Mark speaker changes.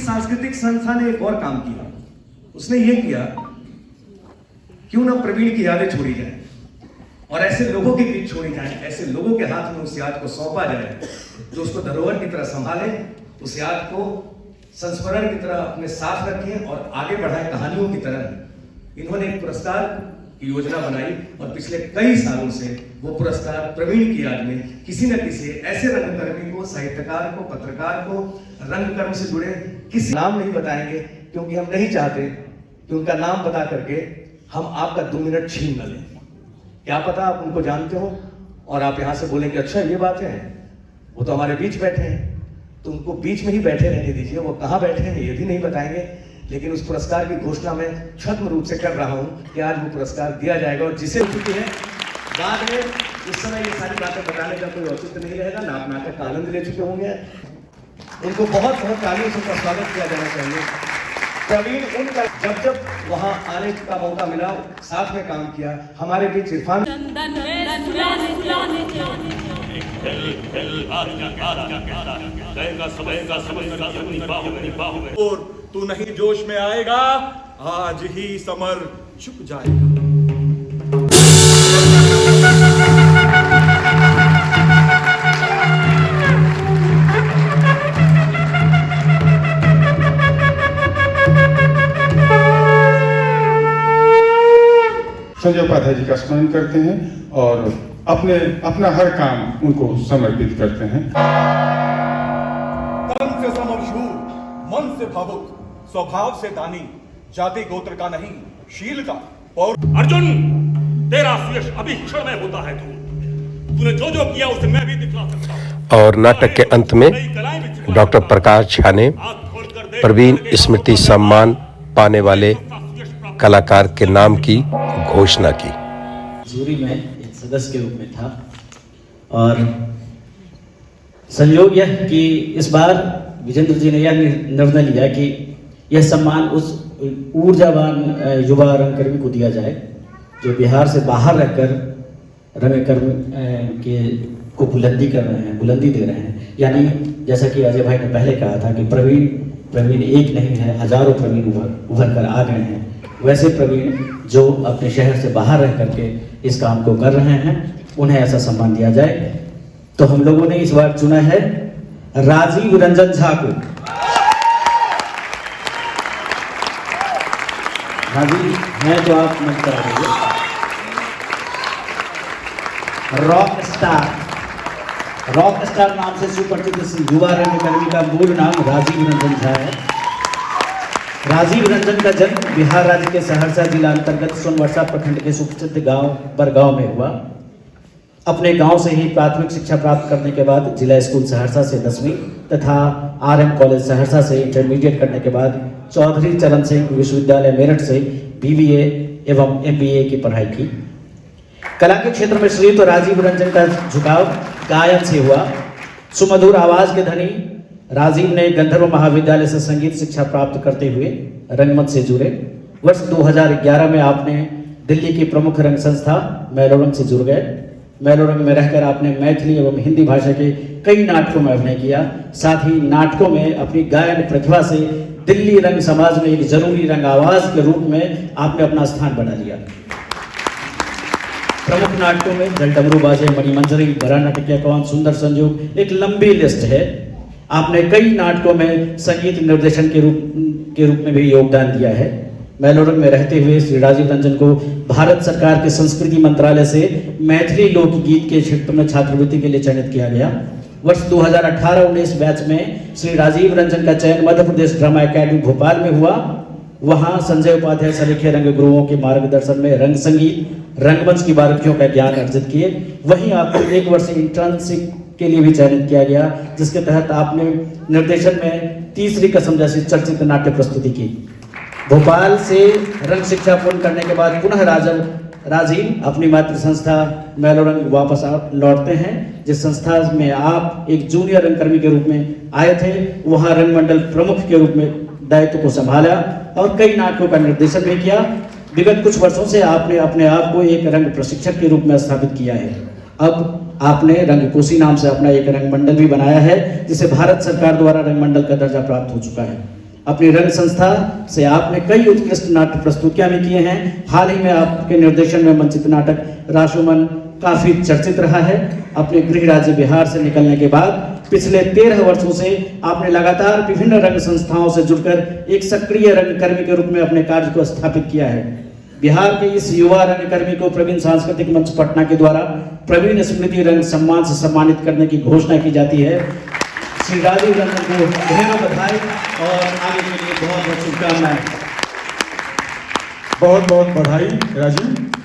Speaker 1: सांस्कृतिक संस्था ने एक और काम किया। उसने ये किया, क्यों ना प्रवीण की यादें छोड़ी जाए और ऐसे लोगों के बीच छोड़ी जाए, ऐसे लोगों के हाथ में उस याद को सौंपा जाए जो उसको धरोहर की तरह संभाले, उस याद को संस्मरण की तरह अपने साथ रखें और आगे बढ़ाए कहानियों की तरह। इन्होंने एक पुरस्कार की योजना बनाई और पिछले कई सालों से वो पुरस्कार प्रवीण की याद में किसी न किसी ऐसे रंगकर्मी को, साहित्यकार को, पत्रकार को, रंगकर्म से जुड़े किसी नाम नहीं बताएंगे, क्योंकि हम नहीं चाहते कि उनका नाम बता करके हम आपका 2 मिनट छीन न लें। क्या पता आप उनको जानते हो और आप यहां से बोलें कि अच्छा ये बात है, वो तो हमारे बीच बैठे हैं, तो उनको बीच में ही बैठे रहने दीजिए। वो कहाँ बैठे हैं ये भी नहीं बताएंगे, लेकिन उस पुरस्कार की घोषणा मैं छद्म रूप से कर रहा हूं कि आज वो पुरस्कार दिया जाएगा और जिसे चुकी है बाद में इस समय ये सारी बातें बताने का कोई औचित्य नहीं रहेगा ना। आप नाटक का आनंद ले चुके होंगे, उनको बहुत बहुत तालियों से उनका स्वागत किया जाना चाहिए। प्रवीण उनका जब वहां आने का मौका मिला, साथ में काम किया। हमारे बीच इरफान
Speaker 2: और तू नहीं जोश में आएगा, आज ही समर झुक जाएगा।
Speaker 3: संजय उपाध्याय जी का स्मरण करते हैं और अपना हर काम उनको समर्पित करते हैं।
Speaker 2: तन से समरशूर, मन से भावुक, स्वभाव से दानी, जाति गोत्र का नहीं शील का। और
Speaker 4: अर्जुन, तेरा यश अभी क्षण में होता है। तूने जो जो किया उसे मैं भी दिखला सकता हूं।
Speaker 5: और नाटक के अंत में डॉक्टर प्रकाश झा ने प्रवीण स्मृति सम्मान पाने वाले कलाकार के नाम की घोषणा की।
Speaker 6: जूरी में एक सदस्य के रूप में था और संयोग यह कि इस बार विजेंद्र जी ने यह निर्णय लिया कि यह सम्मान उस ऊर्जावान युवा रंगकर्मी को दिया जाए जो बिहार से बाहर रहकर रंगकर्म के को बुलंदी कर रहे हैं, बुलंदी दे रहे हैं। यानी जैसा कि अजय भाई ने पहले कहा था कि प्रवीण एक नहीं है, हजारों प्रवीण उभर कर आ गए हैं। वैसे प्रवीण जो अपने शहर से बाहर रह करके इस काम को कर रहे हैं, उन्हें ऐसा सम्मान दिया जाए। तो हम लोगों ने इस बार चुना है राजीव रंजन झा को। राजीव हैं तो आप मत करा दीजिए। रॉक स्टार नाम से सुपरिचित युवा रंगकर्मी का मूल नाम राजीव रंजन झा है। राजीव रंजन का जन्म बिहार राज्य के सहरसा जिला अंतर्गत सोनवर्षा प्रखंड के सुप्रसिद्ध गांव बरगांव में हुआ। अपने गांव से ही प्राथमिक शिक्षा प्राप्त करने के बाद जिला स्कूल सहरसा से 10वीं तथा RM कॉलेज सहरसा से इंटरमीडिएट करने के बाद चौधरी चरण सिंह विश्वविद्यालय मेरठ से BBA एवं MBA की पढ़ाई की। कला के क्षेत्र में श्रीयुक्त राजीव रंजन का झुकाव गायन से हुआ। सुमधुर आवाज के धनी राजीव ने गंधर्व महाविद्यालय से संगीत शिक्षा प्राप्त करते हुए रंगमंच से जुड़े। वर्ष 2011 में आपने दिल्ली की प्रमुख रंग संस्था मैलोरंग से जुड़ गए। मैलोरंग में रहकर आपने मैथिली एवं हिंदी भाषा के कई नाटकों में अभिनय किया। साथ ही नाटकों में अपनी गायन प्रतिभा से दिल्ली रंग समाज में एक जरूरी रंग आवाज के रूप में आपने अपना स्थान बना लिया। प्रमुख नाटकों में जल डमरू बाजे, मणिमंजरी, बड़ा नाटकीय कौन, सुंदर संयोग, एक लंबी लिस्ट है। आपने कई नाटकों में संगीत निर्देशन के रूप में भी योगदान दिया है। मैलोरंग में रहते हुए श्री राजीव रंजन को भारत सरकार के संस्कृति मंत्रालय से मैथिली लोकगीत के क्षेत्र में छात्रवृत्ति के लिए चयनित किया गया। वर्ष 2018-19 बैच में श्री राजीव रंजन का चयन मध्य प्रदेश ड्रामा एकेडमी भोपाल में हुआ। वहां संजय उपाध्याय सलीखे रंग गुरुओं के मार्गदर्शन में रंग संगीत, रंगमंच की बारीकियों का ज्ञान अर्जित किए। वहीं आपको 1 वर्ष इंटर्नशिप के लिए भी चयनित किया गया, जिसके तहत आपने निर्देशन में तीसरी कसम जैसी चर्चित नाट्य प्रस्तुति की। भोपाल से रंग शिक्षा पूर्ण करने के बाद पुनः राजीव अपनी मातृ संस्था मैलोरंग वापस लौटते हैं, जिस संस्था में आप एक जूनियर रंगकर्मी के रूप में आए थे। वहां रंग मंडल प्रमुख के रूप में दायित्व को संभाला और कई नाटकों का निर्देशन भी किया। विगत कुछ वर्षों से आपने अपने आप को एक रंग प्रशिक्षक के रूप में स्थापित किया है। अब आपने रंगकोशी नाम से अपना एक रंग मंडल भी बनाया है, जिसे भारत सरकार द्वारा रंग मंडल का दर्जा प्राप्त हो चुका है। अपनी रंग संस्था से आपने कई उत्कृष्ट नाट्य प्रस्तुतियां भी किए हैं। हाल ही में आपके निर्देशन में मंचित नाटक राशोमन काफी चर्चित रहा है। अपने गृह राज्य बिहार से निकलने के बाद पिछले 13 वर्षों से आपने लगातार विभिन्न रंग संस्थाओं से जुड़कर एक सक्रिय रंगकर्मी के रूप में अपने कार्य को स्थापित किया है। बिहार के इस युवा रंगकर्मी को प्रवीण सांस्कृतिक मंच पटना के द्वारा प्रवीण स्मृति रंग सम्मान से सम्मानित करने की घोषणा की जाती है। श्री राजीव रंजन को ढेरों बधाई और आगे के लिए बहुत बहुत शुभकामनाएं।
Speaker 3: बहुत बहुत बधाई राजीव।